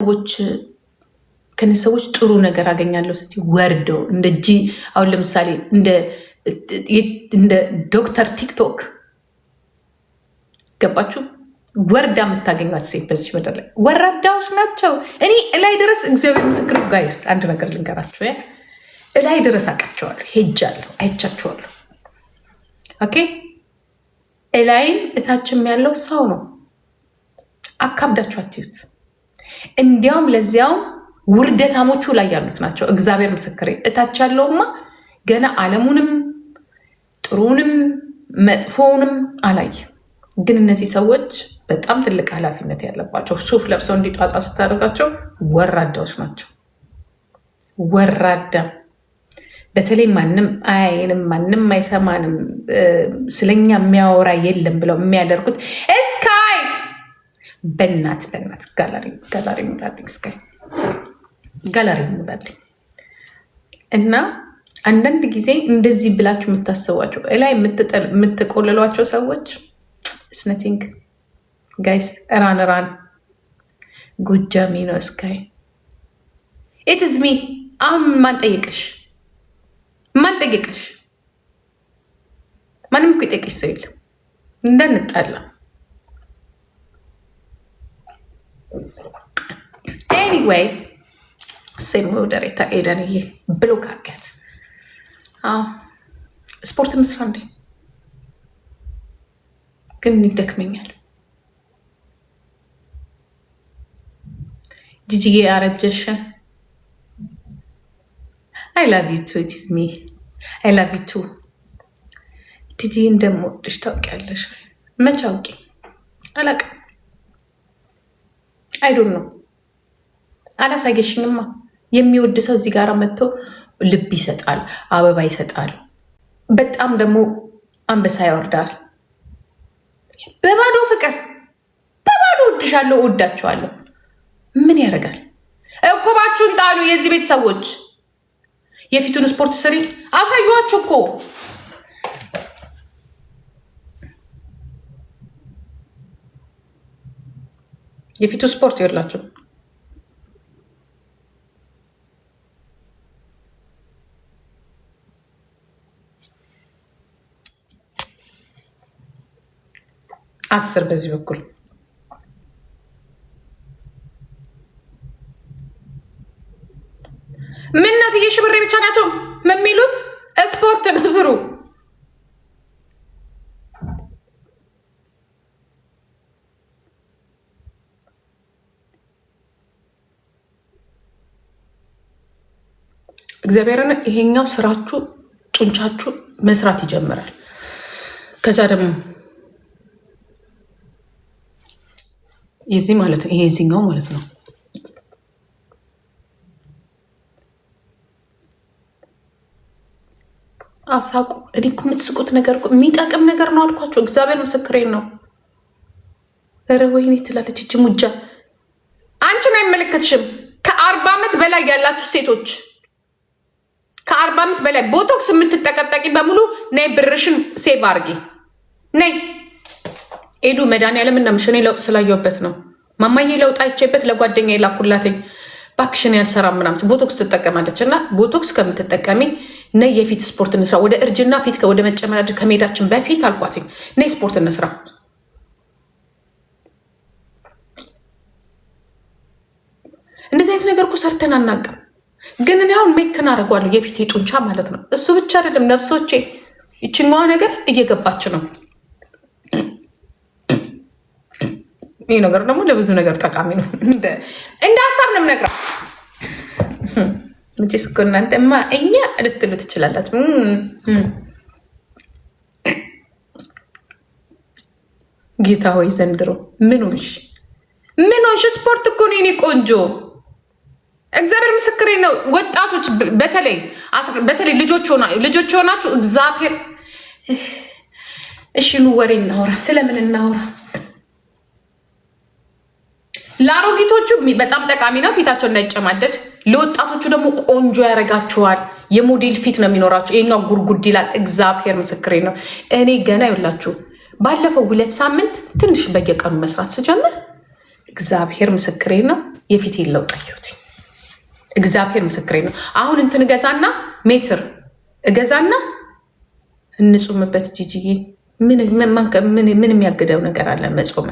ሰዎች ከነዚህ ሰዎች ጥሩ ነገር አገኛለሁ ስትይ ወርደው አሁን ለምሳሌ እንደ ዶክተር ቲክቶክ ገባችሁ? ወርዳ የምታገኟት ሴት በዚህ ምድር ላይ ወራዳዎች ናቸው። እኔ እላይ ድረስ እግዚአብሔር ምስክር ጋይስ፣ አንድ ነገር ልንገራችሁ። እላይ ድረስ አውቃቸዋለሁ፣ ሄጃለሁ፣ አይቻቸዋለሁ። ኦኬ፣ እላይም እታችም ያለው ሰው ነው። አካብዳችሁ አትዩት። እንዲያውም ለዚያውም ውርደታሞቹ ላይ ያሉት ናቸው። እግዚአብሔር ምስክሬ። እታች ያለውማ ገና ዓለሙንም ጥሩንም መጥፎውንም አላየም። ግን እነዚህ ሰዎች በጣም ትልቅ ኃላፊነት ያለባቸው ሱፍ ለብሰው እንዲጧጣ ስታደርጋቸው ወራዳዎች ናቸው። ወራዳ በተለይ ማንም አያየንም፣ ማንም አይሰማንም፣ ስለኛ የሚያወራ የለም ብለው የሚያደርጉት እስካይ በእናት ጋላሪ ሙላልኝ፣ እስካይ ጋላሪ ሙላልኝ። እና አንዳንድ ጊዜ እንደዚህ ብላችሁ የምታስቧቸው ላይ የምትቆልሏቸው ሰዎች ስነቲንግ ጋይስ፣ ራን ጎጃሚ ነው እስካይ ኢትዝ ሚ። አሁን ማን ጠየቀሽ? ማንም እኮ የጠየቀሽ ሰው የለም። እንዳንጣላ። ኤኒዌይ ሴም ወደሬታ ኤደንዬ ብሎክ አርጊያት። ስፖርት ምስራ እንዴ? ግን ይደክመኛል። ጂጂዬ አረጀሽ። አይ ላቭ ዩ ቱ ኢትስ ሚ አይ ላቭ ዩ ቱ። ጂጂዬ እንደምወድሽ ታውቂያለሽ። መቼ አውቂ? አላውቅም። አይ ዶንት ኖ። አላሳየሽኝማ። የሚወድ ሰው እዚህ ጋር መጥቶ ልብ ይሰጣል፣ አበባ ይሰጣል፣ በጣም ደግሞ አንበሳ ያወርዳል። በባዶ ፍቅር በባዶ እወድሻለሁ፣ እወዳችኋለሁ። ምን ያደርጋል? እቁባችሁን ጣሉ። የዚህ ቤት ሰዎች የፊቱን ስፖርት ስሪ አሳዩዋችሁ እኮ። የፊቱ ስፖርት ይወላችሁ። አስር በዚህ በኩል ምነው የሽብሬ ብቻ ናቸው የሚሉት? ስፖርት ነው፣ ስሩ። እግዚአብሔርን ይሄኛው ስራችሁ ጡንቻችሁ መስራት ይጀምራል። ከዛ ደግሞ የዚህ ማለት ነው፣ ይሄ የዚህኛው ማለት ነው። አሳቁ። እኔ እኮ የምትስቁት ነገር እኮ የሚጠቅም ነገር ነው አልኳቸው። እግዚአብሔር ምስክሬን ነው። ኧረ ወይኔ ትላለች እች ሙጃ። አንቺን አይመለከትሽም። ከ40 ዓመት በላይ ያላችሁ ሴቶች፣ ከ40 ዓመት በላይ ቦቶክስ የምትጠቀጠቂ በሙሉ ነይ፣ ብርሽን ሴቭ አርጊ። ነይ ኤዱ መድኃኒዓለም እና ምሽኔ ለውጥ ስላየሁበት ነው። ማማዬ ለውጥ አይቼበት ለጓደኛ የላኩላትኝ ባክሽን ያልሰራ ምናምን ቦቶክስ ትጠቀማለች። እና ቦቶክስ ከምትጠቀሚ ነይ የፊት ስፖርት እንስራ። ወደ እርጅና ፊት ወደ መጨመራድ ከመሄዳችን በፊት አልኳትኝ፣ ነይ ስፖርት እንስራ። እንደዚህ አይነት ነገር እኮ ሰርተን አናውቅም። ግን እኔ አሁን ሜክን አደርገዋለሁ፣ የፊት ጡንቻ ማለት ነው። እሱ ብቻ አይደለም ነፍሶቼ፣ ይችኛዋ ነገር እየገባች ነው። ይህ ነገር ደግሞ ለብዙ ነገር ጠቃሚ ነው። እንደ ሀሳብ ነው የምነግራት። መቼስ እኮ እናንተማ እኛ ልትሉ ትችላላችሁ። ጌታ ሆይ ዘንድሮ ምን ሆንሽ? ስፖርት እኮ ነው የኔ ቆንጆ። እግዚአብሔር ምስክሬ ነው። ወጣቶች በተለይ ልጆች ሆናችሁ እግዚአብሔር። እሺ ኑ ወሬ እናውራ። ስለምን እናውራ? ለአሮጊቶቹ በጣም ጠቃሚ ነው፣ ፊታቸው እንዳይጨማደድ። ለወጣቶቹ ደግሞ ቆንጆ ያደርጋችኋል። የሞዴል ፊት ነው የሚኖራቸው። ይሄኛው ጉርጉድ ይላል። እግዚአብሔር ምስክሬ ነው። እኔ ገና ይላችሁ ባለፈው 2 ሳምንት ትንሽ በየቀኑ መስራት ስጀምር እግዚአብሔር ምስክሬ ነው የፊቴን ለውጥ አየሁት። እግዚአብሔር ምስክሬ ነው። አሁን እንትን እገዛና ሜትር እገዛና እንጹምበት። ጂጂዬ ምን የሚያግደው ነገር አለ? መጾም